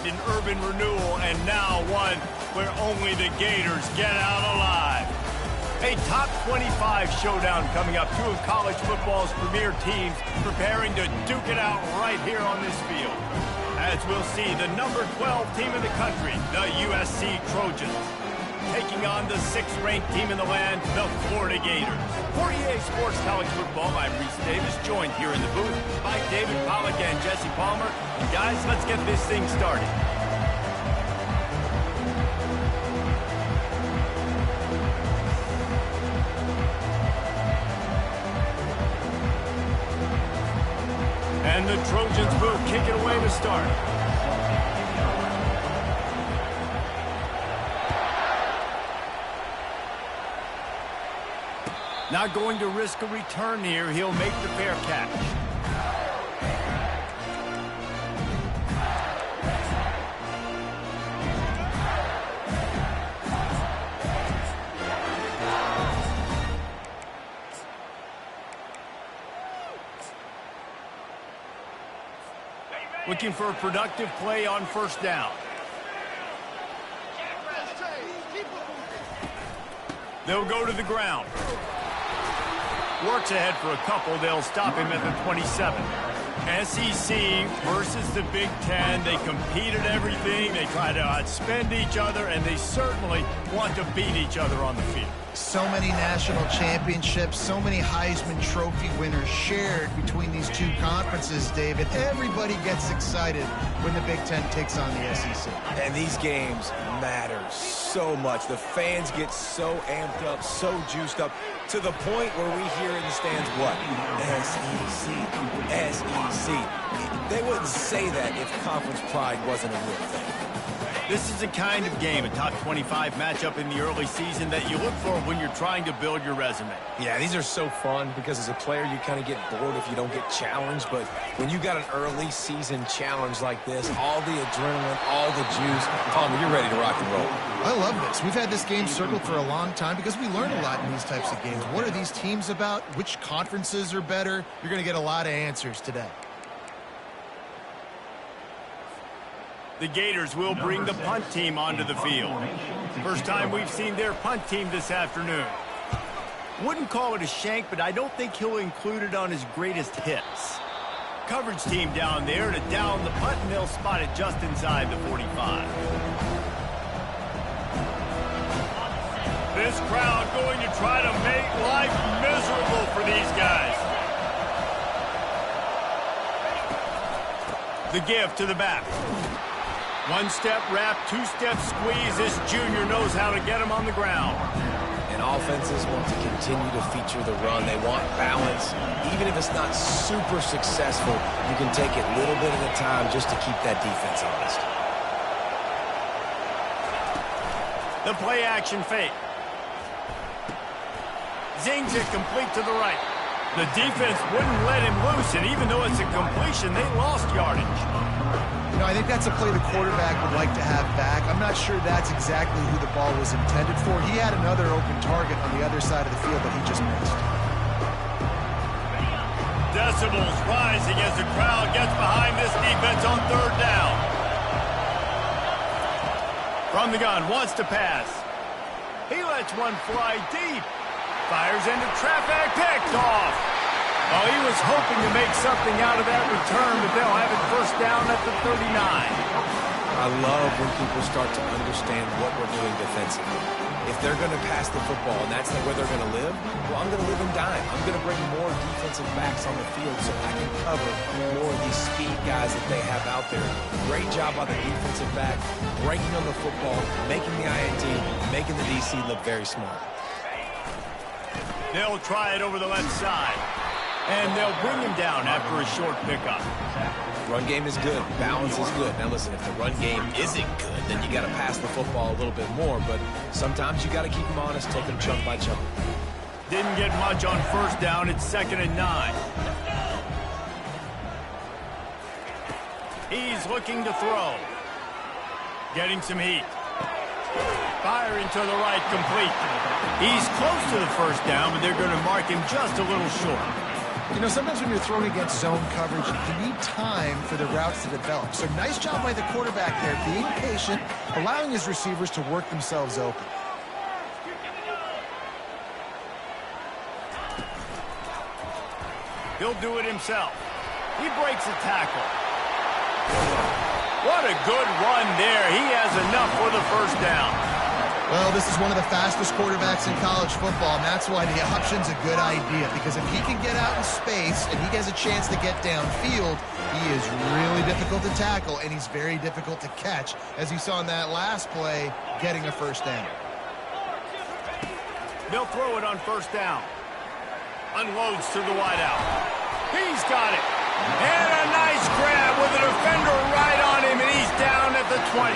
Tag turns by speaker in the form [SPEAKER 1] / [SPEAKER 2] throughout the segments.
[SPEAKER 1] an urban renewal, and now one where only the Gators get out alive. A top 25 showdown coming up. Two of college football's premier teams preparing to duke it out right here on this field. As we'll see, the number 12 team in the country, the USC Trojans, taking on the 6th-ranked team in the land, the Florida Gators. For EA Sports College Football, I'm Reese Davis, joined here in the booth by David Pollack and Jesse Palmer. And guys, let's get this thing started. And the Trojans will kick it away to start. Not going to risk a return here. He'll make the fair catch. Looking for a productive play on first down. They'll go to the ground. Works ahead for a couple. They'll stop him at the 27. SEC versus the Big Ten. They compete at everything. They try to outspend each other, and they certainly want to beat each other on the field.
[SPEAKER 2] So many national championships, so many Heisman Trophy winners shared between these two conferences, David. Everybody gets excited when the Big Ten takes on the SEC.
[SPEAKER 3] And these games matter so much. The fans get so amped up, so juiced up, to the point where we hear in the stands, what? SEC, SEC. They wouldn't say that if conference pride wasn't a real thing.
[SPEAKER 1] This is the kind of game, a top 25 matchup in the early season, that you look for when you're trying to build your resume.
[SPEAKER 3] Yeah, these are so fun because as a player, you kind of get bored if you don't get challenged. But when you got an early season challenge like this, all the adrenaline, all the juice, Palmer, you're ready to rock and roll.
[SPEAKER 2] I love this. We've had this game circled for a long time because we learn a lot in these types of games. What are these teams about? Which conferences are better? You're going to get a lot of answers today.
[SPEAKER 1] The Gators will bring the punt team onto the field. First time we've seen their punt team this afternoon. Wouldn't call it a shank, but I don't think he'll include it on his greatest hits. Coverage team down there to down the punt, and they'll spot it just inside the 45. This crowd going to try to make life miserable for these guys. The give to the back. One-step wrap, two-step squeeze. This junior knows how to get him on the ground.
[SPEAKER 3] And offenses want to continue to feature the run. They want balance. Even if it's not super successful, you can take it little bit at a time just to keep that defense honest.
[SPEAKER 1] The play-action fake. Zings it complete to the right. The defense wouldn't let him loose, and even though it's a completion, they lost yardage.
[SPEAKER 2] You know, I think that's a play the quarterback would like to have back. I'm not sure that's exactly who the ball was intended for. He had another open target on the other side of the field that he just missed.
[SPEAKER 1] Decibels rising as the crowd gets behind this defense on third down. From the gun, wants to pass. He lets one fly deep. Fires into traffic, picked off. Oh, he was hoping to make something out of that return, but they'll have it first down at the 39.
[SPEAKER 3] I love when people start to understand what we're doing defensively. If they're going to pass the football and that's where they're going to live, well, I'm going to live and dime. I'm going to bring more defensive backs on the field so I can cover more of these speed guys that they have out there. Great job by the defensive back, breaking on the football, making the INT, making the DC look very smart.
[SPEAKER 1] They'll try it over the left side. And they'll bring him down after a short pickup.
[SPEAKER 3] Run game is good. Balance is good. Now listen, if the run game isn't good, then you got to pass the football a little bit more. But sometimes you got to keep them honest, take them chunk by chunk.
[SPEAKER 1] Didn't get much on first down. It's 2nd and 9. He's looking to throw. Getting some heat. Firing to the right, complete. He's close to the first down, but they're going to mark him just a little short.
[SPEAKER 2] You know, sometimes when you're thrown against zone coverage, you need time for the routes to develop. So nice job by the quarterback there, being patient, allowing his receivers to work themselves open.
[SPEAKER 1] He'll do it himself. He breaks a tackle. What a good run there. He has enough for the first down.
[SPEAKER 2] Well, this is one of the fastest quarterbacks in college football, and that's why the option's a good idea, because if he can get out in space and he has a chance to get downfield, he is really difficult to tackle, and he's very difficult to catch, as you saw in that last play, getting a first down.
[SPEAKER 1] They'll throw it on first down. Unloads to the wideout. He's got it. And a nice grab with a defender right on him, and he's down at the 20.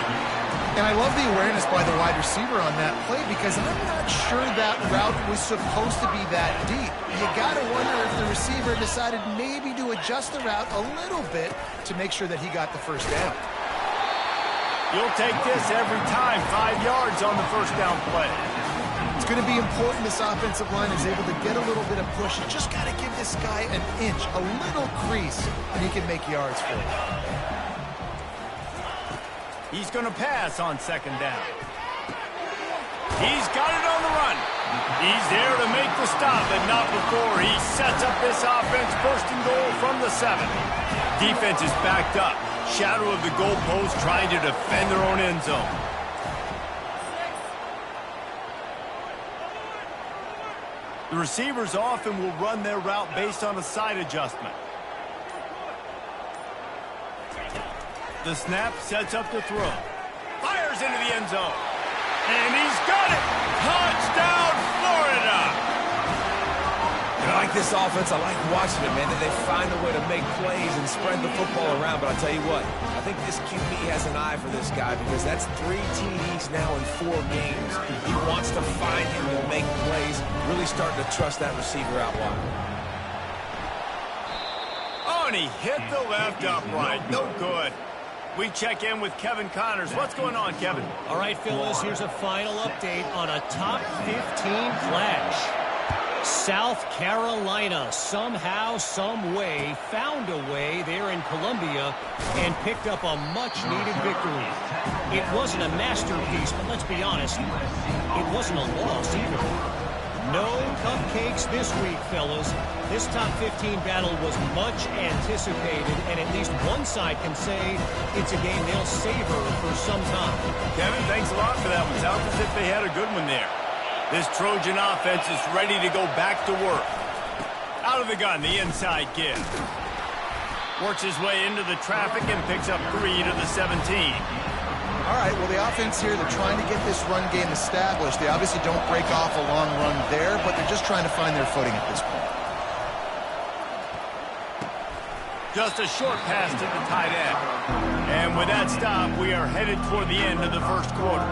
[SPEAKER 2] And I love the awareness by the wide receiver on that play, because I'm not sure that route was supposed to be that deep. You got to wonder if the receiver decided maybe to adjust the route a little bit to make sure that he got the first down.
[SPEAKER 1] You'll take this every time. 5 yards on the first down play.
[SPEAKER 2] It's going to be important this offensive line is able to get a little bit of push. You just got to give this guy an inch, a little crease, and he can make yards for you.
[SPEAKER 1] He's going to pass on second down. He's got it on the run. He's there to make the stop, but not before he sets up this offense. First and goal from the 7. Defense is backed up. Shadow of the goalpost, trying to defend their own end zone. The receivers often will run their route based on a side adjustment. The snap sets up the throw. Fires into the end zone. And he's got it! Touchdown, Florida!
[SPEAKER 3] I like this offense. I like watching it, man. They find a way to make plays and spread the football around. But I'll tell you what, I think this QB has an eye for this guy, because that's 3 TDs now in 4 games. He wants to find him to make plays, really starting to trust that receiver out wide.
[SPEAKER 1] Oh, and he hit the left upright. No good. We check in with Kevin Connors. What's going on, Kevin?
[SPEAKER 4] All right, Phyllis, here's a final update on a top 15 clash. South Carolina somehow, some way, found a way there in Columbia and picked up a much-needed victory. It wasn't a masterpiece, but let's be honest, it wasn't a loss either. No cupcakes this week, fellas. This top 15 battle was much anticipated, and at least one side can say it's a game they'll savor for some time.
[SPEAKER 1] Kevin, thanks a lot for that one. Sounds as if they had a good one there. This Trojan offense is ready to go back to work. Out of the gun, the inside give. Works his way into the traffic and picks up 3 to the 17.
[SPEAKER 2] All right, well, the offense here, they're trying to get this run game established. They obviously don't break off a long run there, but they're just trying to find their footing at this point.
[SPEAKER 1] Just a short pass to the tight end. And with that stop, we are headed toward the end of the first quarter.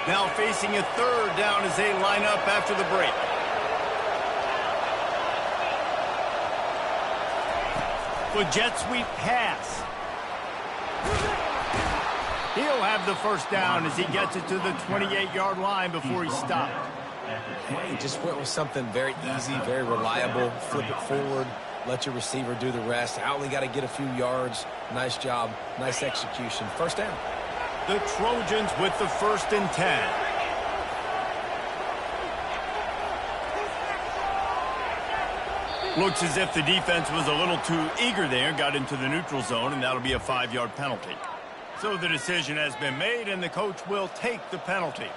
[SPEAKER 1] Now facing a third down as they line up after the break. For jet sweep pass. He'll have the first down as he gets it to the 28-yard line before he's stopped.
[SPEAKER 3] He just went with something very easy, very reliable. Flip it forward, let your receiver do the rest. I only got to get a few yards. Nice job, nice execution. First down.
[SPEAKER 1] The Trojans with the 1st and 10. Looks as if the defense was a little too eager there, got into the neutral zone, and that'll be a 5-yard penalty. So the decision has been made, and the coach will take the penalty.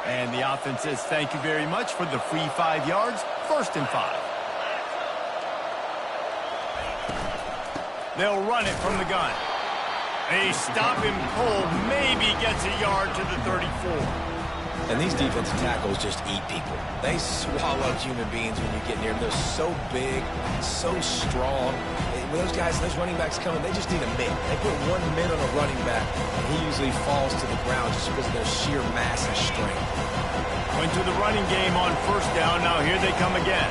[SPEAKER 1] And the offense says thank you very much for the free 5 yards, 1st and 5. They'll run it from the gun. They stop him cold, maybe gets a yard to the 34.
[SPEAKER 3] And these defensive tackles just eat people. They swallow human beings when you get near them. They're so big, so strong. when those guys, those running backs coming, they just need a min. They put 1 min on a running back, and he usually falls to the ground just because of their sheer mass and strength.
[SPEAKER 1] Went to the running game on first down. Now here they come again.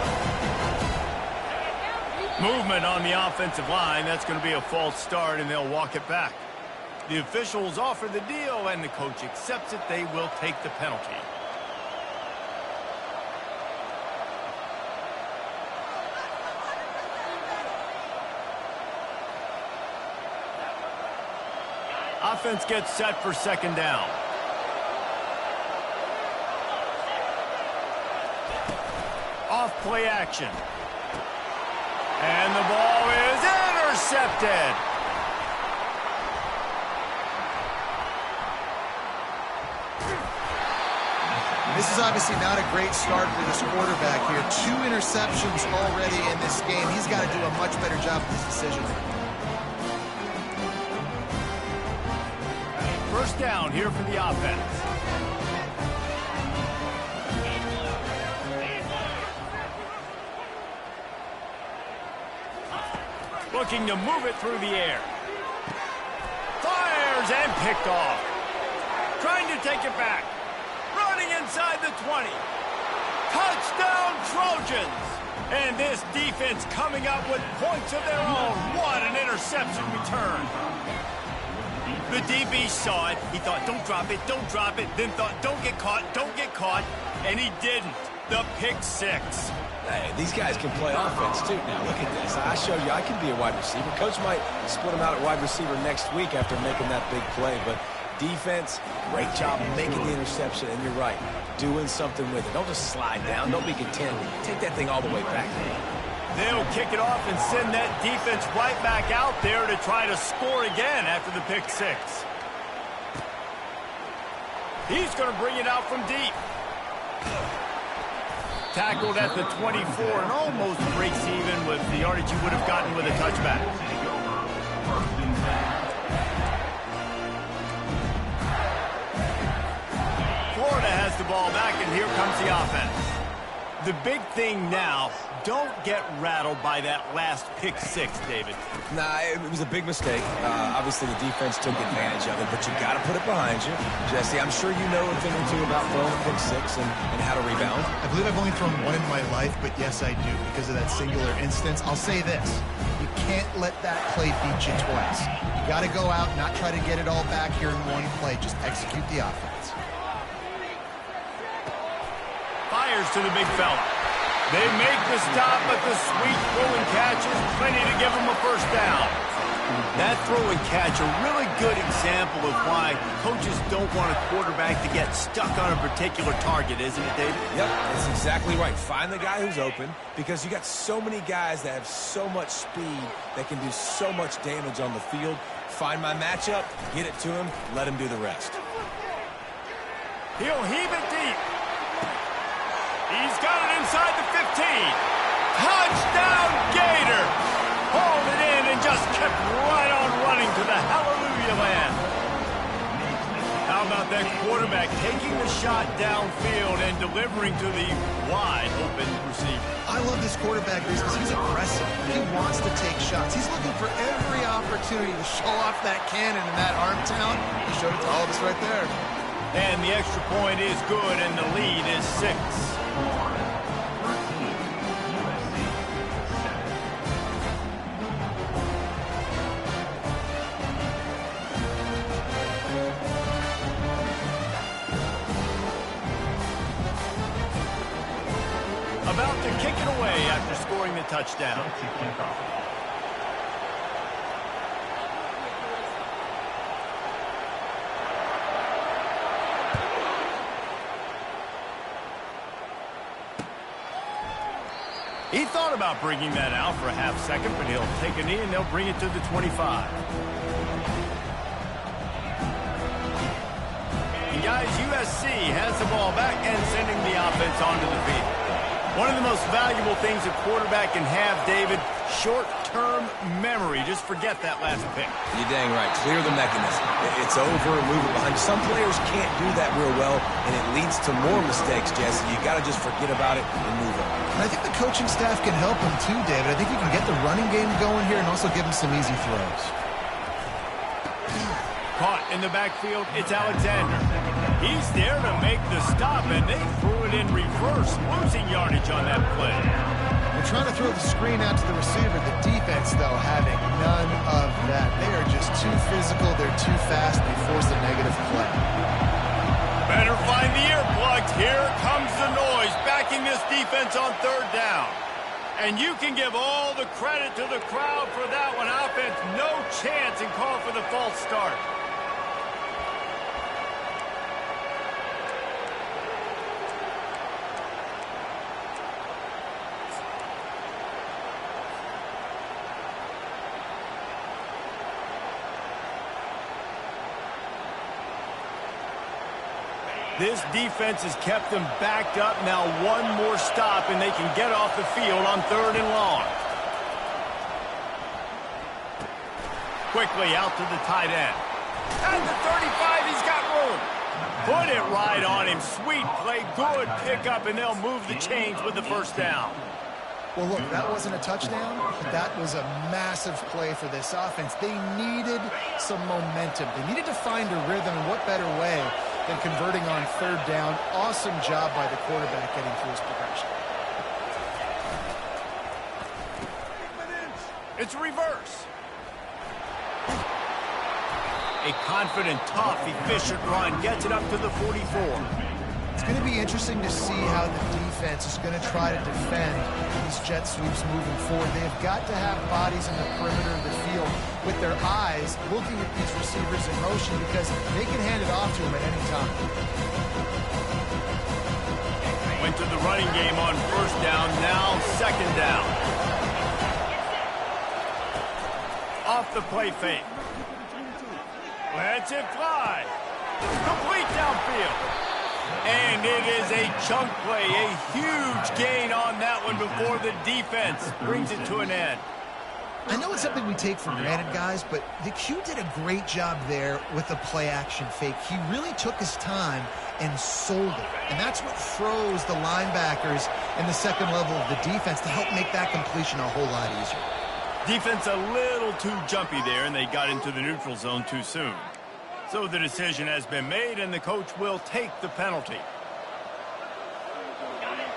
[SPEAKER 1] Movement on the offensive line. That's going to be a false start, and they'll walk it back. The officials offer the deal, and the coach accepts it. They will take the penalty. Offense gets set for second down. Off play action. And the ball is intercepted.
[SPEAKER 2] This is obviously not a great start for this quarterback here. 2 interceptions already in this game. He's got to do a much better job with this decision.
[SPEAKER 1] First down here for the offense. Looking to move it through the air. Fires and picked off. Trying to take it back. Running inside the 20. Touchdown Trojans. And this defense coming up with points of their own. What an interception return. The DB saw it. He thought, don't drop it, don't drop it. Then thought, don't get caught, don't get caught. And he didn't. The pick 6.
[SPEAKER 3] Hey, these guys can play offense, too. Now, look at this. I showed you I can be a wide receiver. Coach might split him out at wide receiver next week after making that big play. But defense, great job making the interception. And you're right, doing something with it. Don't just slide down. Don't be content. Take that thing all the way back.
[SPEAKER 1] They'll kick it off and send that defense right back out there to try to score again after the pick 6. He's going to bring it out from deep. Tackled at the 24 and almost breaks even with the yardage he would have gotten with a touchback. Florida has the ball back, and here comes the offense. The big thing now, don't get rattled by that last pick 6, David.
[SPEAKER 3] Nah, it was a big mistake. Obviously, the defense took advantage of it, but you got to put it behind you. Jesse, I'm sure you know a thing or two about throwing a pick 6 and how to rebound.
[SPEAKER 2] I believe I've only thrown 1 in my life, but yes, I do. Because of that singular instance, I'll say this. You can't let that play beat you twice. You got to go out, not try to get it all back here in one play. Just execute the offense.
[SPEAKER 1] Fires to the big fella. They make the stop, but the sweet throw and catch is plenty to give them a first down. That throw and catch, a really good example of why coaches don't want a quarterback to get stuck on a particular target, isn't it, David?
[SPEAKER 3] Yep, that's exactly right. Find the guy who's open, because you got so many guys that have so much speed that can do so much damage on the field. Find my matchup, get it to him, let him do the rest.
[SPEAKER 1] He'll heave it deep. He's got it inside the 15. Touchdown, Gator. Hauled it in and just kept right on running to the hallelujah land. How about that quarterback taking the shot downfield and delivering to the wide open receiver?
[SPEAKER 2] I love this quarterback because he's aggressive. He wants to take shots. He's looking for every opportunity to show off that cannon and that arm talent. He showed it to all of us right there.
[SPEAKER 1] And the extra point is good, and the lead is 6. About to kick it away after scoring the touchdown. He thought about bringing that out for a half second, but he'll take a knee and they'll bring it to the 25. And guys, USC has the ball back and sending the offense onto the field. One of the most valuable things a quarterback can have, David, Short-term memory. Just forget that last pick.
[SPEAKER 3] You're dang right. Clear the mechanism. It's over, move it behind you. Some players can't do that real well, and it leads to more mistakes, Jesse. You got to just forget about it and move on.
[SPEAKER 2] And I think the coaching staff can help him too, David. I think you can get the running game going here and also give him some easy throws.
[SPEAKER 1] Caught in the backfield, it's Alexander. He's there to make the stop, and they threw it in reverse, losing yardage on that play.
[SPEAKER 2] They're trying to throw the screen out to the receiver. The defense, though, having none of that. They are just too physical. They're too fast. They force a negative play.
[SPEAKER 1] Better find the earplugs. Here comes the noise, backing this defense on third down. And you can give all the credit to the crowd for that one. Offense, no chance, and call for the false start. This defense has kept them backed up. Now one more stop, and they can get off the field on 3rd and long. Quickly out to the tight end. At the 35, he's got room. Put it right on him. Sweet play, good pickup, and they'll move the chains with the first down.
[SPEAKER 2] Well, look, that wasn't a touchdown, but that was a massive play for this offense. They needed some momentum. They needed to find a rhythm, and what better way than converting on 3rd down. Awesome job by the quarterback getting through his progression.
[SPEAKER 1] It's reverse. A confident, tough, efficient run gets it up to the 44.
[SPEAKER 2] It's going to be interesting to see how the defense is going to try to defend these jet sweeps moving forward. They've got to have bodies in the perimeter of the field with their eyes looking at these receivers in motion because they can hand it off to them at any time.
[SPEAKER 1] Went to the running game on 1st down, now 2nd down. Off the play fake. Lets it fly. Complete downfield. And it is a chunk play, a huge gain on that one before the defense brings it to an end.
[SPEAKER 2] I know it's something we take for granted, guys, but the Q did a great job there with the play-action fake. He really took his time and sold it. And that's what froze the linebackers in the second level of the defense to help make that completion a whole lot easier.
[SPEAKER 1] Defense a little too jumpy there, and they got into the neutral zone too soon. So the decision has been made, and the coach will take the penalty.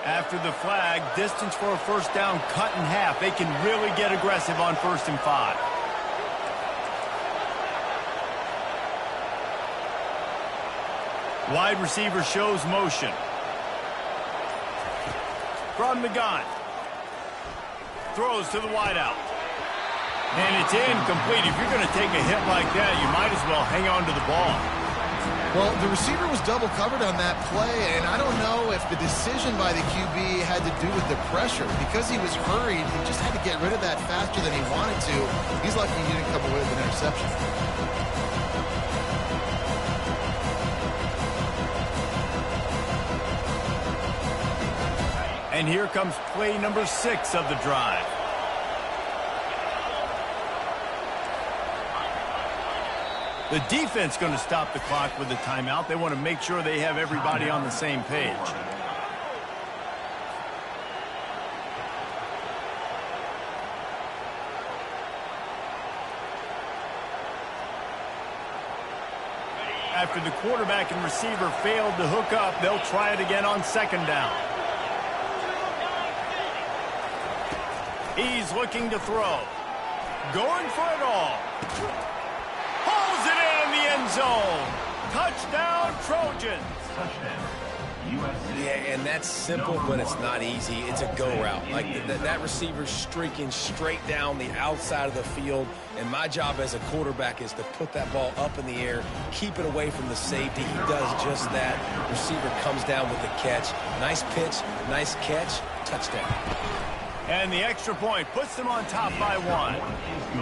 [SPEAKER 1] After the flag, distance for a 1st down cut in half. They can really get aggressive on 1st and 5. Wide receiver shows motion. From the gun. Throws to the wideout. And it's incomplete. If you're going to take a hit like that, you might as well hang on to the ball.
[SPEAKER 2] Well, the receiver was double covered on that play, and I don't know if the decision by the QB had to do with the pressure. Because he was hurried, he just had to get rid of that faster than he wanted to. He's lucky he didn't come away with an interception.
[SPEAKER 1] And here comes play number 6 of the drive. The defense going to stop the clock with a timeout. They want to make sure they have everybody on the same page. After the quarterback and receiver failed to hook up, they'll try it again on 2nd down. He's looking to throw. Going for it all. Pulls it in the end zone. Touchdown, Trojans.
[SPEAKER 3] Yeah, and that's simple, but it's not easy. It's a go route. Like that receiver's streaking straight down the outside of the field, and my job as a quarterback is to put that ball up in the air, keep it away from the safety. He does just that. Receiver comes down with the catch. Nice pitch, nice catch, touchdown.
[SPEAKER 1] And the extra point puts them on top by 1.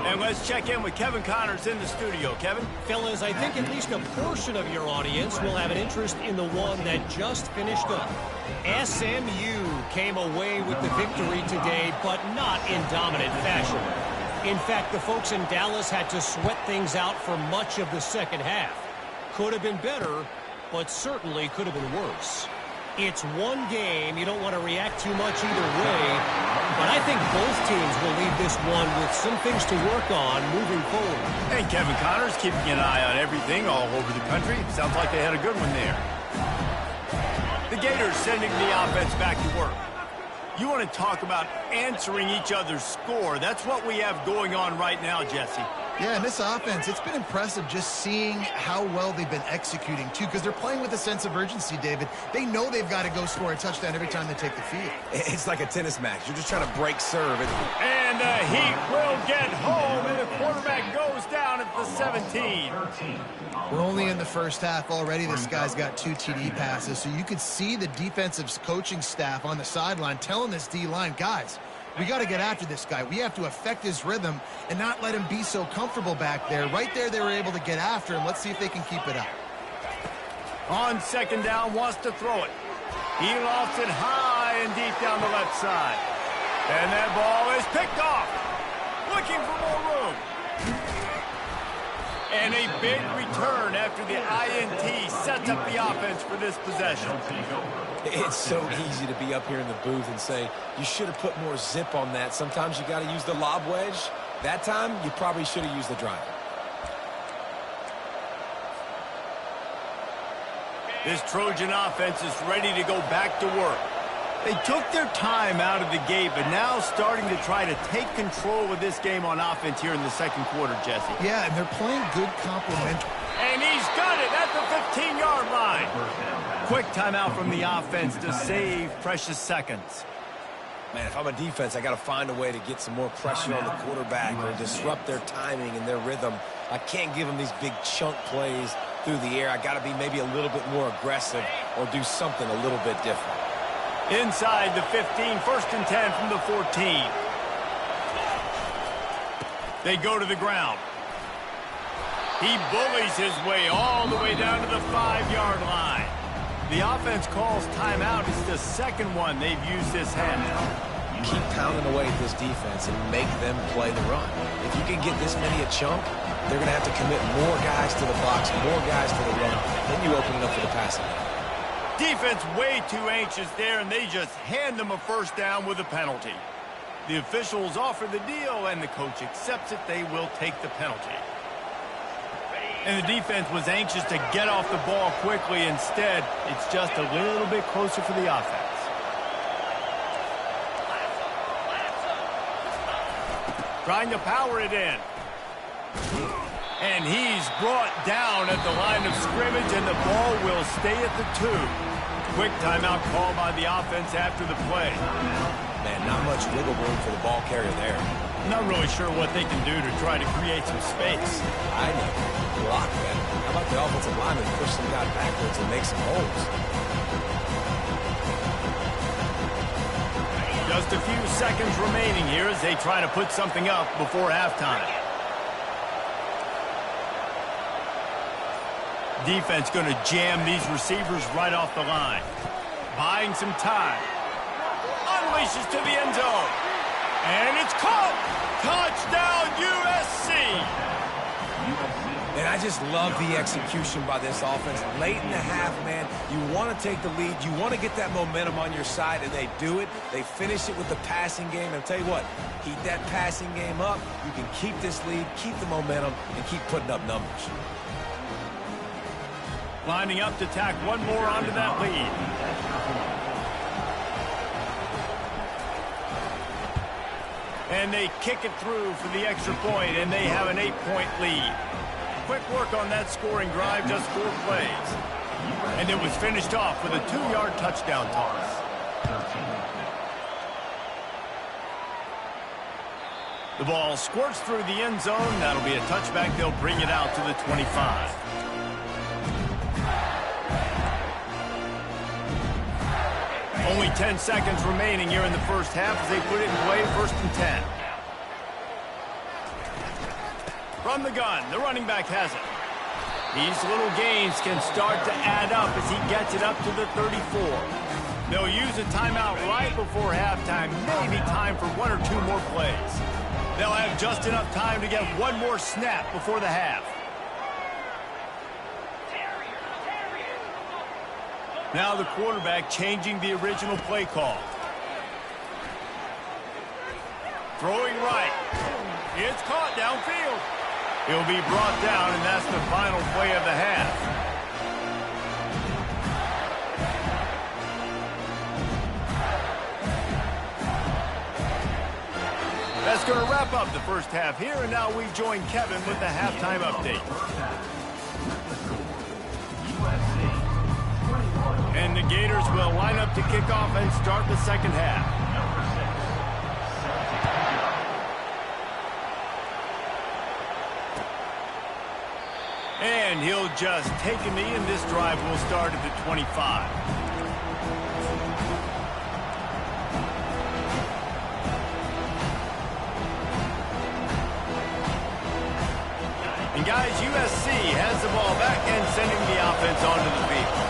[SPEAKER 1] And let's check in with Kevin Connors in the studio. Kevin?
[SPEAKER 4] Fellas, I think at least a portion of your audience will have an interest in the one that just finished up. SMU came away with the victory today, but not in dominant fashion. In fact, the folks in Dallas had to sweat things out for much of the second half. Could have been better, but certainly could have been worse. It's one game. You don't want to react too much either way, but I think both teams will leave this one with some things to work on moving forward.
[SPEAKER 1] And Kevin Connors keeping an eye on everything all over the country. Sounds like they had a good one there. The Gators sending the offense back to work. You want to talk about answering each other's score. That's what we have going on right now, Jesse.
[SPEAKER 2] Yeah, and this offense, it's been impressive just seeing how well they've been executing, too, because they're playing with a sense of urgency, David. They know they've got to go score a touchdown every time they take the field.
[SPEAKER 3] It's like a tennis match. You're just trying to break serve.
[SPEAKER 1] And the Heat will get home, and the quarterback goes down at the 17.
[SPEAKER 2] We're only in the first half already. This guy's got 2 TD passes, so you could see the defensive coaching staff on the sideline telling this D-line, guys, we got to get after this guy. We have to affect his rhythm and not let him be so comfortable back there. Right there, they were able to get after him. Let's see if they can keep it up.
[SPEAKER 1] On second down, wants to throw it. He lofts it high and deep down the left side. And that ball is picked off. Looking for more room. And a big return after the INT sets up the offense for this possession.
[SPEAKER 3] It's so easy to be up here in the booth and say, you should have put more zip on that. Sometimes you got to use the lob wedge. That time, you probably should have used the drive.
[SPEAKER 1] This Trojan offense is ready to go back to work. They took their time out of the gate, but now starting to try to take control of this game on offense here in the second quarter, Jesse.
[SPEAKER 2] Yeah, and they're playing good complementary.
[SPEAKER 1] And he's got it at the 15-yard line. Quick timeout from the offense to save precious seconds.
[SPEAKER 3] Man, if I'm a defense, I got to find a way to get some more pressure on the quarterback or disrupt their timing and their rhythm. I can't give them these big chunk plays through the air. I got to be maybe a little bit more aggressive or do something a little bit different.
[SPEAKER 1] Inside the 15, 1st and 10 from the 14. They go to the ground. He bullies his way all the way down to the 5-yard line. The offense calls timeout. It's the second one they've used this half.
[SPEAKER 3] Keep pounding away at this defense and make them play the run. If you can get this many a chunk, they're going to have to commit more guys to the box, more guys to the run. Then you open it up for the passing game.
[SPEAKER 1] Defense way too anxious there, and they just hand them a first down with a penalty. The officials offer the deal, and the coach accepts it. They will take the penalty. And the defense was anxious to get off the ball quickly. Instead, it's just a little bit closer for the offense. Trying to power it in. And he's brought down at the line of scrimmage, and the ball will stay at the 2. Quick timeout call by the offense after the play.
[SPEAKER 3] Man, not much wiggle room for the ball carrier there.
[SPEAKER 1] Not really sure what they can do to try to create some space.
[SPEAKER 3] I know. Block better. How about the offensive lineman push some guy backwards and make some holes?
[SPEAKER 1] Just a few seconds remaining here as they try to put something up before halftime. Defense going to jam these receivers right off the line. Buying some time. Unleashes to the end zone. And it's caught. Touchdown, USC.
[SPEAKER 3] And I just love the execution by this offense. Late in the half, man, you want to take the lead. You want to get that momentum on your side, and they do it. They finish it with the passing game. And I'll tell you what, keep that passing game up. You can keep this lead, keep the momentum, and keep putting up numbers.
[SPEAKER 1] Lining up to tack one more onto that lead. And they kick it through for the extra point, and they have an 8-point lead. Quick work on that scoring drive, just 4 plays. And it was finished off with a 2-yard touchdown toss. The ball squirts through the end zone. That'll be a touchback. They'll bring it out to the 25. Only Only 10 seconds remaining here in the first half as they put it in play, 1st and 10. From the gun, the running back has it. These little gains can start to add up as he gets it up to the 34. They'll use a timeout right before halftime, maybe time for 1 or 2 more plays. They'll have just enough time to get one more snap before the half. Now the quarterback changing the original play call. Throwing right. It's caught downfield. He'll be brought down, and that's the final play of the half. That's going to wrap up the first half here, and now we join Kevin with the halftime update. And the Gators will line up to kick off and start the second half. And he'll just take a knee, and this drive will start at the 25. And guys, USC has the ball back and sending the offense onto the field.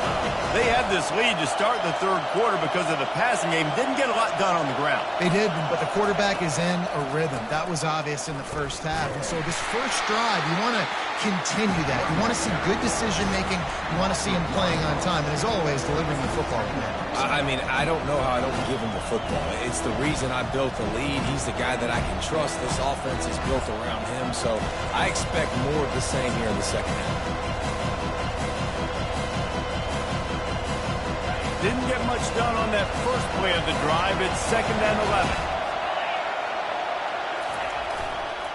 [SPEAKER 1] They had this lead to start the third quarter because of the passing game. Didn't get a lot done on the ground.
[SPEAKER 2] They did, but the quarterback is in a rhythm. That was obvious in the first half. And so this first drive, you want to continue that. You want to see good decision-making. You want to see him playing on time. And as always, delivering the football.
[SPEAKER 3] I mean, I don't know how I don't give him the football. It's the reason I built the lead. He's the guy that I can trust. This offense is built around him. So I expect more of the same here in the second half.
[SPEAKER 1] Didn't get much done on that first play of the drive. It's 2nd and 11.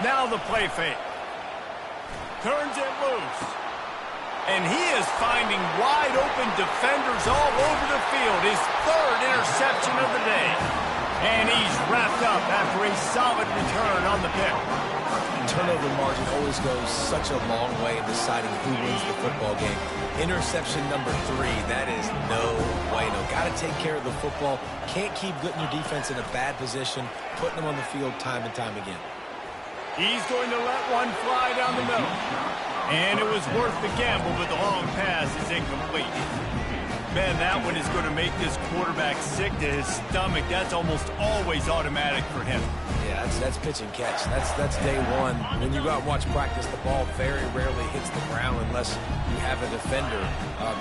[SPEAKER 1] Now the play fake. Turns it loose. And he is finding wide open defenders all over the field. His 3rd interception of the day. And he's wrapped up after a solid return on the pick.
[SPEAKER 3] Turnover margin always goes such a long way in deciding who wins the football game. Interception number 3, that is no way. No, got to take care of the football. Can't keep putting your defense in a bad position, putting them on the field time and time again.
[SPEAKER 1] He's going to let one fly down the middle. And it was worth the gamble, but the long pass is incomplete. Man, that one is going to make this quarterback sick to his stomach. That's almost always automatic for him.
[SPEAKER 3] Yeah, that's pitch and catch. That's day one. When you go out and watch practice, the ball very rarely hits the ground unless you have a defender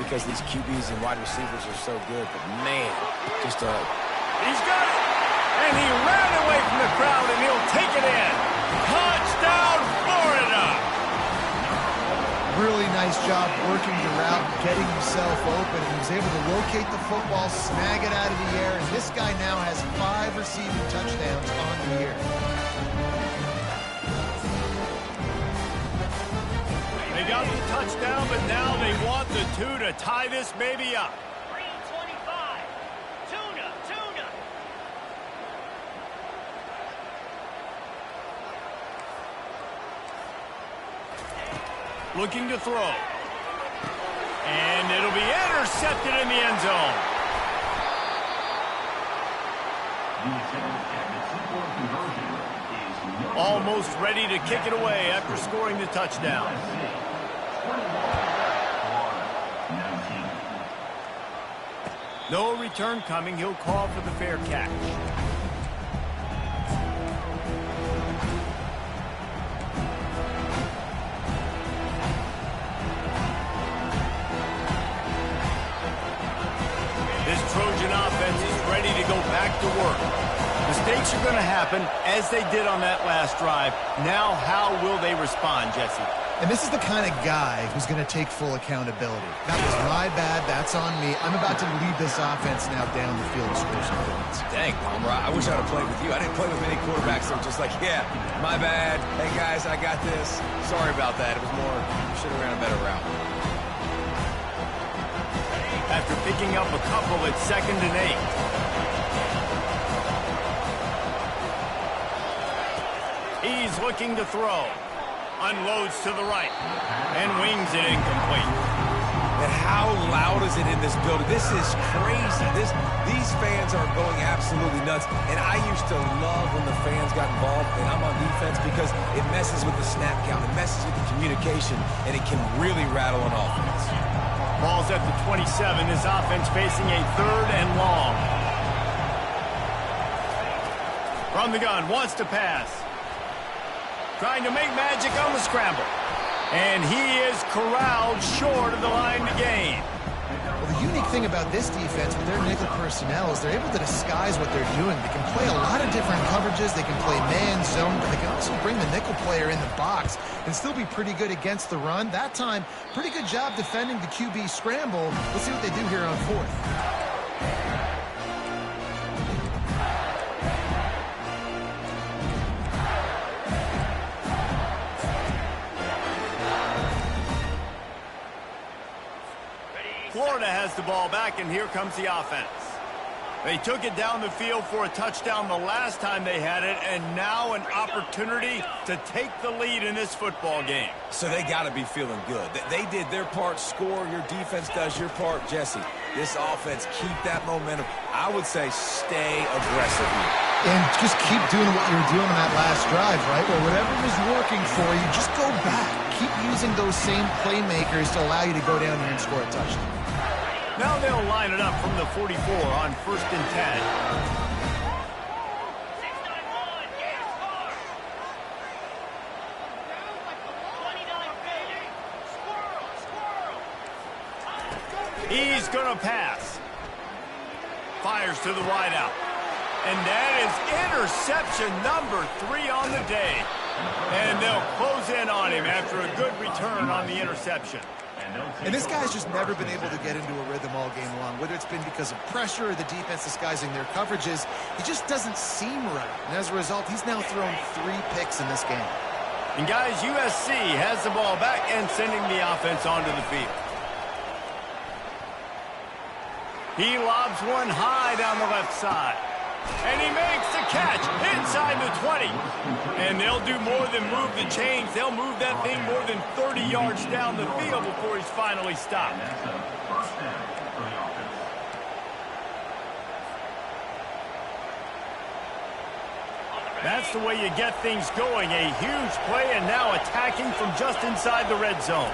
[SPEAKER 3] because these QBs and wide receivers are so good. But, man, just a...
[SPEAKER 1] He's got it! And he ran away from the crowd, and he'll take it in. Touchdown, Florida!
[SPEAKER 2] Really nice job working the route, getting himself open. He was able to locate the football, snag it out of the air, and this guy now has 5 receiving touchdowns on the year.
[SPEAKER 1] They got the touchdown, but now they want the 2 to tie this baby up.
[SPEAKER 4] Green 25. Tuna.
[SPEAKER 1] Looking to throw. And it'll be intercepted in the end zone. Almost ready to kick it away after scoring the touchdown. No return coming. He'll call for the fair catch. This Trojan offense is ready to go back to work. Mistakes are going to happen, as they did on that last drive. Now, how will they respond, Jesse?
[SPEAKER 2] And this is the kind of guy who's going to take full accountability. That was my bad. That's on me. I'm about to lead this offense now down the field and score some points.
[SPEAKER 3] Dang, Palmer, I wish I would have played with you. I didn't play with many quarterbacks that were just like, yeah, my bad. Hey, guys, I got this. Sorry about that. It was more, should have ran a better route.
[SPEAKER 1] After picking up a couple, it's 2nd and 8. He's looking to throw. Unloads to the right. And wings it incomplete.
[SPEAKER 3] And how loud is it in this building? This is crazy. These fans are going absolutely nuts. And I used to love when the fans got involved, and I'm on defense, because it messes with the snap count. It messes with the communication, and it can really rattle an offense.
[SPEAKER 1] Ball's at the 27. This offense facing a 3rd and long. From the gun, wants to pass. Trying to make magic on the scramble. And he is corralled short of the line to gain.
[SPEAKER 2] Well, the unique thing about this defense with their nickel personnel is they're able to disguise what they're doing. They can play a lot of different coverages. They can play man, zone, but they can also bring the nickel player in the box and still be pretty good against the run. That time, pretty good job defending the QB scramble. Let's see what they do here on 4th.
[SPEAKER 1] Florida has the ball back, and here comes the offense. They took it down the field for a touchdown the last time they had it, and now an opportunity to take the lead in this football game.
[SPEAKER 3] So they got to be feeling good. They did their part, score. Your defense does your part. Jesse, this offense, keep that momentum. I would say stay aggressive here.
[SPEAKER 2] And just keep doing what you were doing on that last drive, right? Well, whatever was working for you, just go back. Keep using those same playmakers to allow you to go down there and score a touchdown.
[SPEAKER 1] Now they'll line it up from the 44 on 1st and 10. He's going to pass. Fires to the wideout. And that is interception number 3 on the day. And they'll close in on him after a good return on the interception.
[SPEAKER 2] And this guy's just never been able to get into a rhythm all game long, whether it's been because of pressure or the defense disguising their coverages. He just doesn't seem right. And as a result, he's now thrown 3 picks in this game.
[SPEAKER 1] And guys, USC has the ball back and sending the offense onto the field. He lobs one high down the left side. And he makes the catch inside the 20. And they'll do more than move the chains. They'll move that thing more than 30 yards down the field before he's finally stopped. That's the way you get things going. A huge play, and now attacking from just inside the red zone.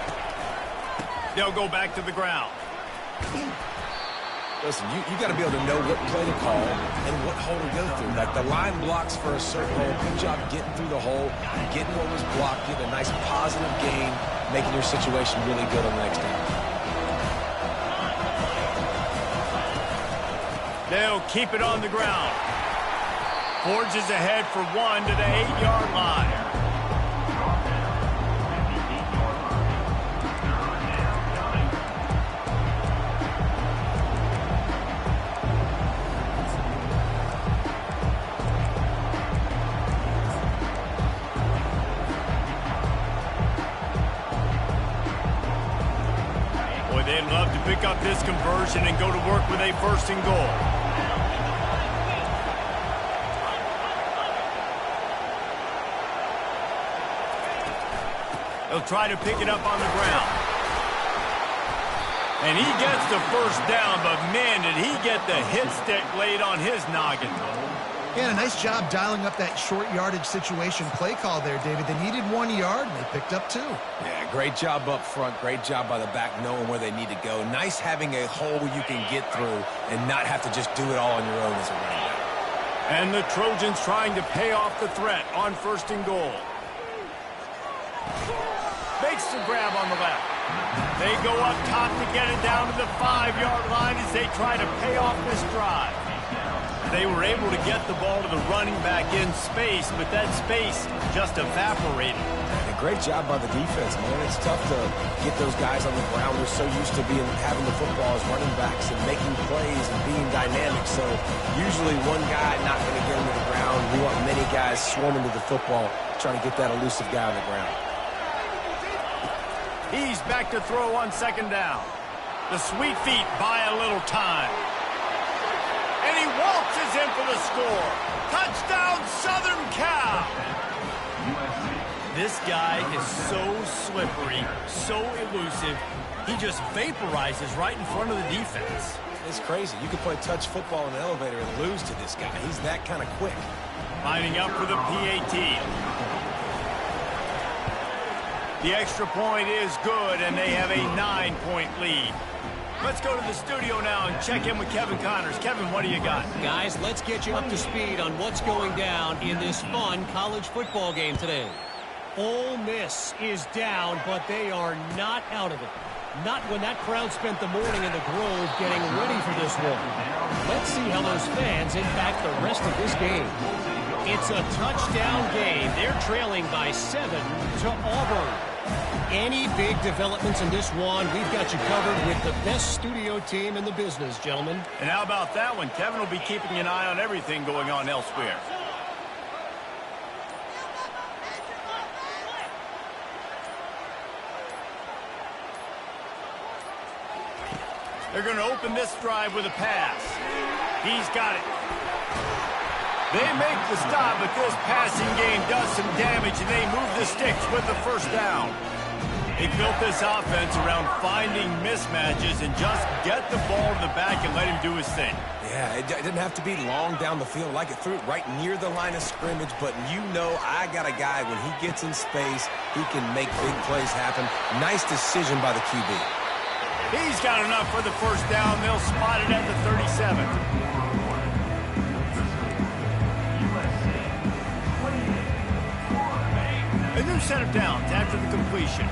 [SPEAKER 1] They'll go back to the ground.
[SPEAKER 3] Listen, you got to be able to know what play to call and what hole to go through. Like the line blocks for a certain hole. Good job getting through the hole, getting what was blocked, getting a nice positive gain, making your situation really good on the next down.
[SPEAKER 1] They'll keep it on the ground. Forges ahead for 1 to the 8-yard line. They'd love to pick up this conversion and go to work with a 1st and goal. They'll try to pick it up on the ground. And he gets the 1st down, but man, did he get the hit stick laid on his noggin.
[SPEAKER 2] Yeah, a nice job dialing up that short yardage situation play call there, David. They needed 1 yard, and they picked up 2.
[SPEAKER 3] Yeah, great job up front. Great job by the back knowing where they need to go. Nice having a hole where you can get through and not have to just do it all on your own as a running back.
[SPEAKER 1] And the Trojans trying to pay off the threat on 1st and goal. Makes the grab on the left. They go up top to get it down to the 5-yard line as they try to pay off this drive. They were able to get the ball to the running back in space, but that space just evaporated.
[SPEAKER 3] And great job by the defense, man. It's tough to get those guys on the ground. They're so used to having the football as running backs and making plays and being dynamic. So usually one guy not going to get him to the ground. We want many guys swarming to the football, trying to get that elusive guy on the ground.
[SPEAKER 1] He's back to throw on 2nd down. The sweet feet buy a little time. And he waltzes in for the score. Touchdown, Southern Cal. This guy is so slippery, so elusive. He just vaporizes right in front of the defense.
[SPEAKER 3] It's crazy. You could play touch football in the elevator and lose to this guy. He's that kind of quick.
[SPEAKER 1] Lining up for the PAT. The extra point is good, and they have a 9-point lead. Let's go to the studio now and check in with Kevin Connors. Kevin, what do you got?
[SPEAKER 4] Guys, let's get you up to speed on what's going down in this fun college football game today. Ole Miss is down, but they are not out of it. Not when that crowd spent the morning in the Grove getting ready for this one. Let's see how those fans impact the rest of this game. It's a touchdown game. They're trailing by 7 to Auburn. Any big developments in this one, we've got you covered with the best studio team in the business, gentlemen.
[SPEAKER 1] And how about that one? Kevin will be keeping an eye on everything going on elsewhere. They're going to open this drive with a pass. He's got it. They make the stop, but this passing game does some damage, and they move the sticks with the first down. They built this offense around finding mismatches and just get the ball to the back and let him do his thing.
[SPEAKER 3] Yeah, it didn't have to be long down the field. Like it threw it right near the line of scrimmage, but you know I got a guy, when he gets in space, he can make big plays happen. Nice decision by the QB.
[SPEAKER 1] He's got enough for the first down. They'll spot it at the 37. A new set of downs after the completion.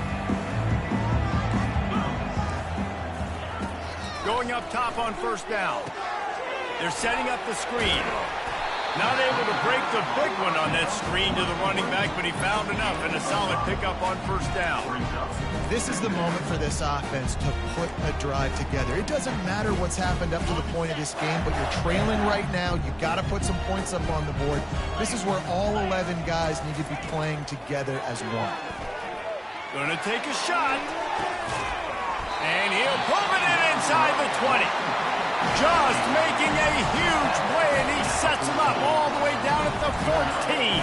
[SPEAKER 1] Going up top on first down. They're setting up the screen. Not able to break the big one on that screen to the running back, but he found enough and a solid pickup on first down.
[SPEAKER 2] This is the moment for this offense to put a drive together. It doesn't matter what's happened up to the point of this game, but you're trailing right now. You've got to put some points up on the board. This is where all 11 guys need to be playing together as one.
[SPEAKER 1] Gonna take a shot. And he'll pull it in inside the 20. Just making a huge play, and he sets him up all the way down at the 14.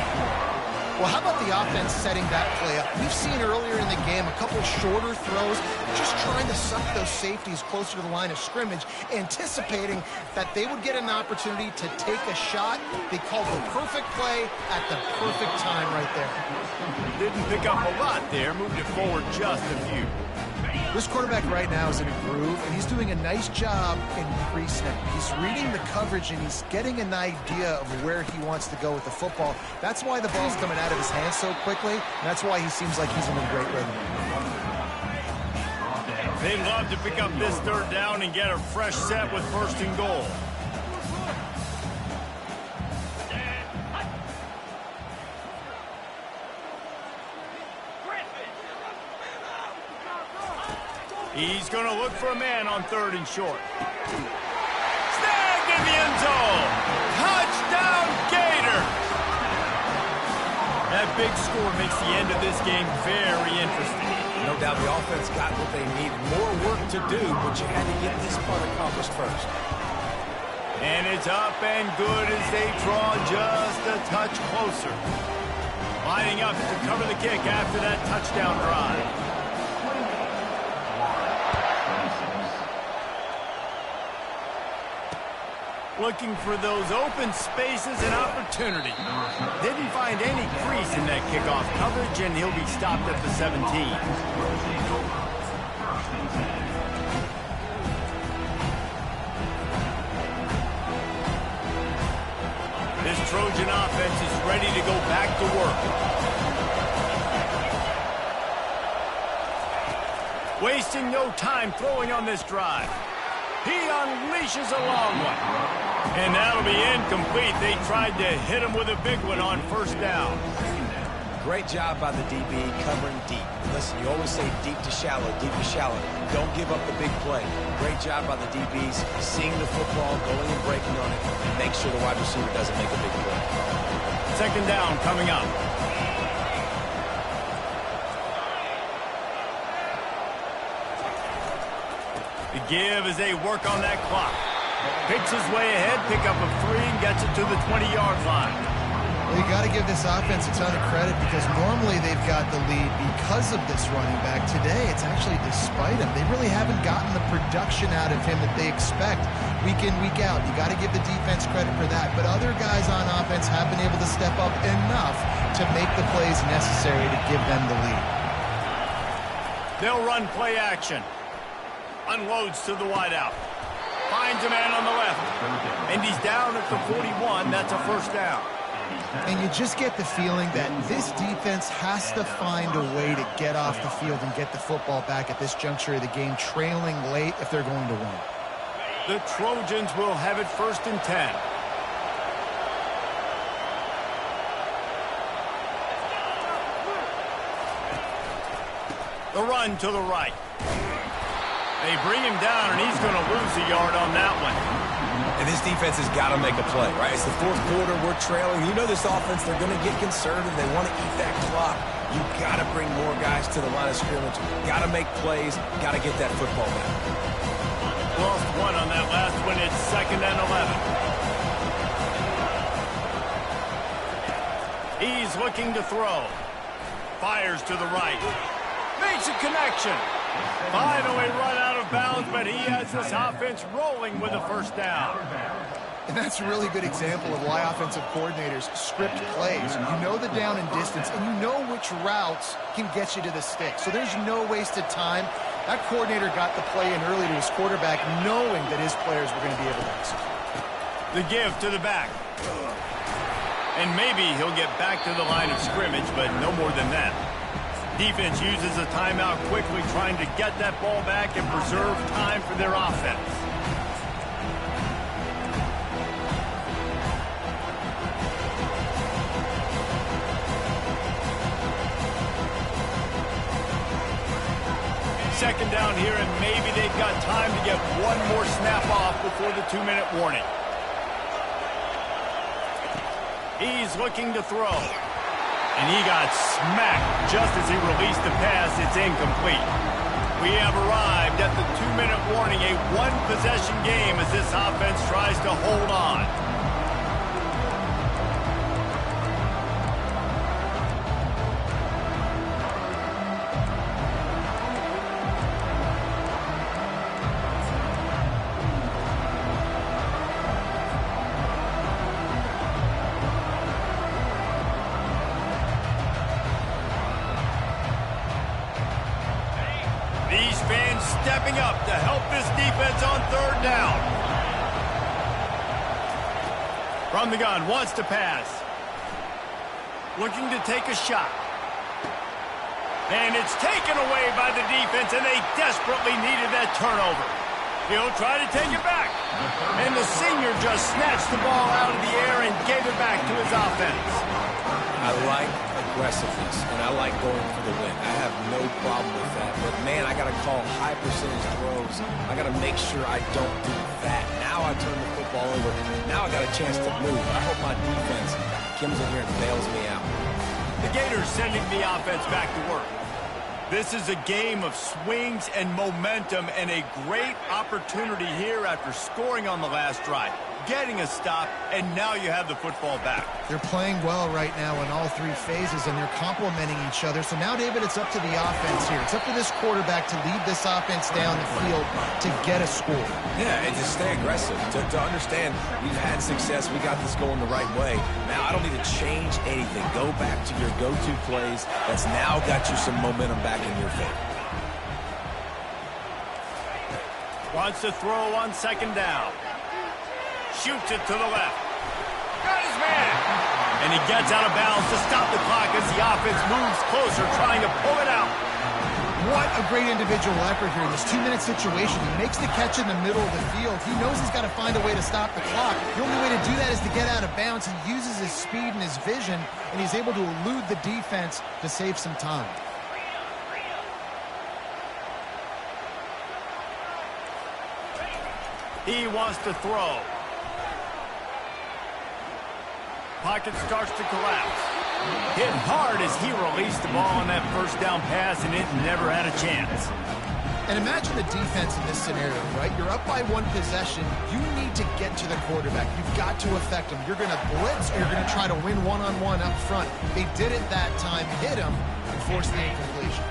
[SPEAKER 2] Well, how about the offense setting that play up? We've seen earlier in the game a couple shorter throws, just trying to suck those safeties closer to the line of scrimmage, anticipating that they would get an opportunity to take a shot. They called the perfect play at the perfect time right there.
[SPEAKER 1] Didn't pick up a lot there, moved it forward just a few.
[SPEAKER 2] This quarterback right now is in a groove, and he's doing a nice job in pre-snap. He's reading the coverage, and he's getting an idea of where he wants to go with the football. That's why the ball's coming out of his hands so quickly, and that's why he seems like he's in a great rhythm.
[SPEAKER 1] They'd love to pick up this third down and get a fresh set with first and goal. He's going to look for a man on third and short. Snagged in the end zone. Touchdown, Gator. That big score makes the end of this game very interesting.
[SPEAKER 3] No doubt the offense got what they needed. More work to do, but you had to get this part accomplished first.
[SPEAKER 1] And it's up and good as they draw just a touch closer. Lining up to cover the kick after that touchdown drive. Looking for those open spaces and opportunity. Didn't find any crease in that kickoff coverage, and he'll be stopped at the 17. This Trojan offense is ready to go back to work. Wasting no time throwing on this drive. He unleashes a long one. And that'll be incomplete. They tried to hit him with a big one on first down.
[SPEAKER 3] Great job by the DB covering deep. Listen, you always say deep to shallow, deep to shallow. Don't give up the big play. Great job by the DBs, seeing the football, going and breaking on it, and make sure the wide receiver doesn't make a big play.
[SPEAKER 1] Second down coming up. The give as they work on that clock. Picks his way ahead, pick up a 3, and gets it to the 20-yard line.
[SPEAKER 2] Well, you got to give this offense a ton of credit because normally they've got the lead because of this running back. Today, it's actually despite him. They really haven't gotten the production out of him that they expect week in, week out. You got to give the defense credit for that. But other guys on offense have been able to step up enough to make the plays necessary to give them the lead.
[SPEAKER 1] They'll run play action. Unloads to the wideout. Finds a man on the left. And he's down at the 41. That's a first down.
[SPEAKER 2] And you just get the feeling that this defense has to find a way to get off the field and get the football back at this juncture of the game, trailing late if they're going to win.
[SPEAKER 1] The Trojans will have it 1st and 10. The run to the right. They bring him down, and he's going to lose a yard on that one.
[SPEAKER 3] And this defense has got to make a play, right? It's the 4th quarter. We're trailing. You know this offense, they're going to get conservative. They want to eat that clock. You got to bring more guys to the line of scrimmage. Got to make plays. Got to get that football back.
[SPEAKER 1] Lost one on that last one. It's 2nd and 11. He's looking to throw. Fires to the right. Makes a connection. Finally run out of bounds, but he has this offense rolling with a first down.
[SPEAKER 2] And that's a really good example of why offensive coordinators script plays. You know the down and distance, and you know which routes can get you to the stick. So there's no wasted time. That coordinator got the play in early to his quarterback, knowing that his players were going to be able to execute.
[SPEAKER 1] The give to the back. And maybe he'll get back to the line of scrimmage, but no more than that. Defense uses a timeout quickly, trying to get that ball back and preserve time for their offense. Second down here, and maybe they've got time to get one more snap off before the 2-minute warning. He's looking to throw. And he got smacked just as he released the pass. It's incomplete. We have arrived at the 2-minute warning, a one-possession game as this offense tries to hold on. These fans stepping up to help this defense on 3rd down. From the gun, wants to pass. Looking to take a shot. And it's taken away by the defense, and they desperately needed that turnover. He'll try to take it back. And the senior just snatched the ball out of the air and gave it back to his offense.
[SPEAKER 3] I like aggressiveness, and I like going for the win. I have no problem with that. But, man, I got to call high percentage throws. I got to make sure I don't do that. Now I turn the football over. Now I got a chance to move. I hope my defense comes in here and bails me out.
[SPEAKER 1] The Gators sending the offense back to work. This is a game of swings and momentum, and a great opportunity here after scoring on the last drive, getting a stop, and now you have the football back.
[SPEAKER 2] They're playing well right now in all 3 phases, and they're complementing each other. So now, David, it's up to the offense here. It's up to this quarterback to lead this offense down the field to get a score.
[SPEAKER 3] Yeah, and to stay aggressive, to understand we've had success, we got this going the right way. Now I don't need to change anything. Go back to your go-to plays. That's now got you some momentum back in your favor.
[SPEAKER 1] Wants to throw on 2nd down. Shoots it to the left. Got his man. And he gets out of bounds to stop the clock as the offense moves closer, trying to pull it out.
[SPEAKER 2] What a great individual effort here in this 2-minute situation. He makes the catch in the middle of the field. He knows he's got to find a way to stop the clock. The only way to do that is to get out of bounds. He uses his speed and his vision, and he's able to elude the defense to save some time.
[SPEAKER 1] He wants to throw. Pocket starts to collapse. Hit hard as he released the ball on that 1st down pass, and it never had a chance.
[SPEAKER 2] And imagine the defense in this scenario, right? You're up by one possession. You need to get to the quarterback. You've got to affect him. You're going to blitz or you're going to try to win one-on-one up front. They did it that time, hit him, and forced the incompletion.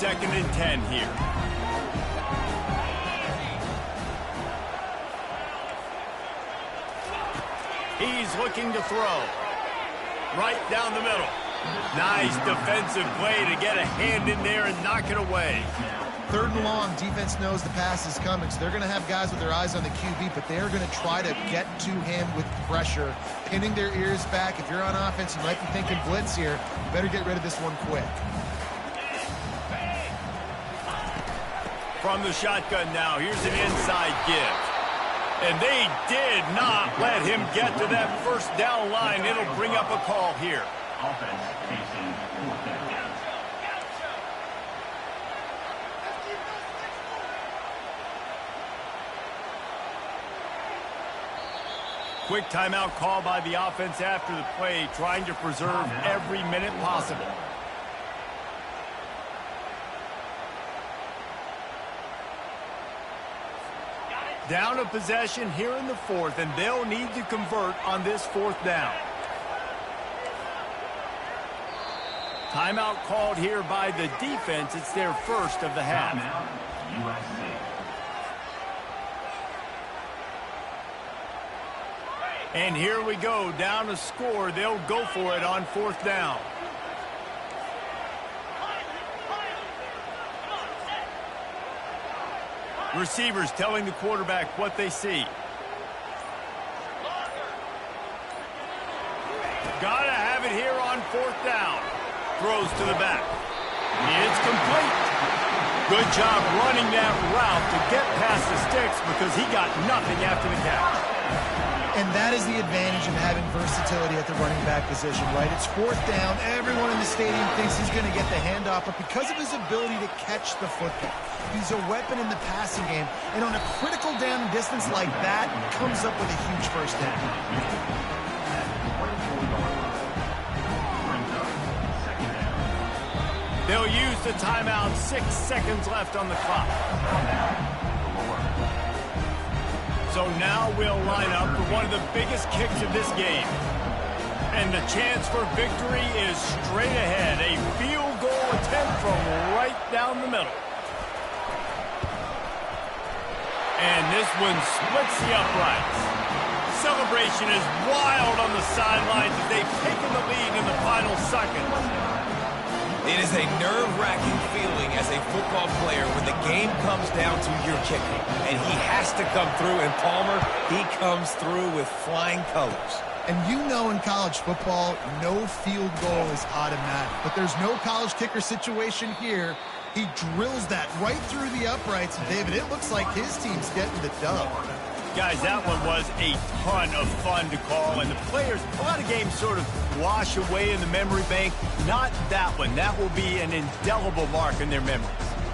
[SPEAKER 1] 2nd and 10 here. He's looking to throw. Right down the middle. Nice defensive play to get a hand in there and knock it away.
[SPEAKER 2] 3rd and long, defense knows the pass is coming, so they're going to have guys with their eyes on the QB, but they're going to try to get to him with pressure, pinning their ears back. If you're on offense, you might be thinking blitz here. You better get rid of this one quick.
[SPEAKER 1] From the shotgun now, here's an inside give. And they did not let him get to that 1st down line. It'll bring up a call here.
[SPEAKER 5] Offense facing 4th down.
[SPEAKER 1] Quick timeout call by the offense after the play, trying to preserve every minute possible. Down a possession here in the 4th, and they'll need to convert on this 4th down. Timeout called here by the defense. It's their 1st of the half.
[SPEAKER 5] USC.
[SPEAKER 1] And here we go, down a score. They'll go for it on 4th down. Receivers telling the quarterback what they see. Gotta have it here on 4th down. Throws to the back. It's complete. Good job running that route to get past the sticks because he got nothing after the catch.
[SPEAKER 2] And that is the advantage of having versatility at the running back position, right? It's 4th down. Everyone in the stadium thinks he's going to get the handoff, but because of his ability to catch the football, he's a weapon in the passing game. And on a critical down distance like that, comes up with a huge 1st down.
[SPEAKER 1] They'll use the timeout. 6 seconds left on the clock. So now we'll line up for one of the biggest kicks of this game. And the chance for victory is straight ahead. A field goal attempt from right down the middle. And this one splits the uprights. Celebration is wild on the sidelines as they've taken the lead in the final seconds.
[SPEAKER 3] It is a nerve-wracking feeling as a football player when the game comes down to your kicker. And he has to come through, and Palmer, he comes through with flying colors.
[SPEAKER 2] And you know in college football, no field goal is automatic. But there's no college kicker situation here. He drills that right through the uprights. And David, it looks like his team's getting the dub.
[SPEAKER 1] Guys, that one was a ton of fun to call, and the players, a lot of games sort of wash away in the memory bank. Not that one. That will be an indelible mark in their memories.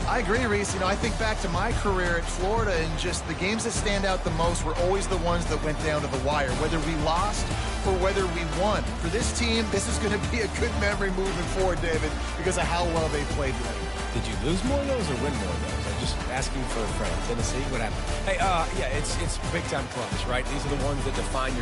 [SPEAKER 2] I agree, Reese. You know, I think back to my career at Florida, and just the games that stand out the most were always the ones that went down to the wire, whether we lost or whether we won. For this team, this is going to be a good memory moving forward, David, because of how well they played today.
[SPEAKER 3] Did you lose more of those or win more of those? I'm just asking for a friend. Tennessee, what happened? Hey, yeah, it's big-time clubs, right? These are the ones that define your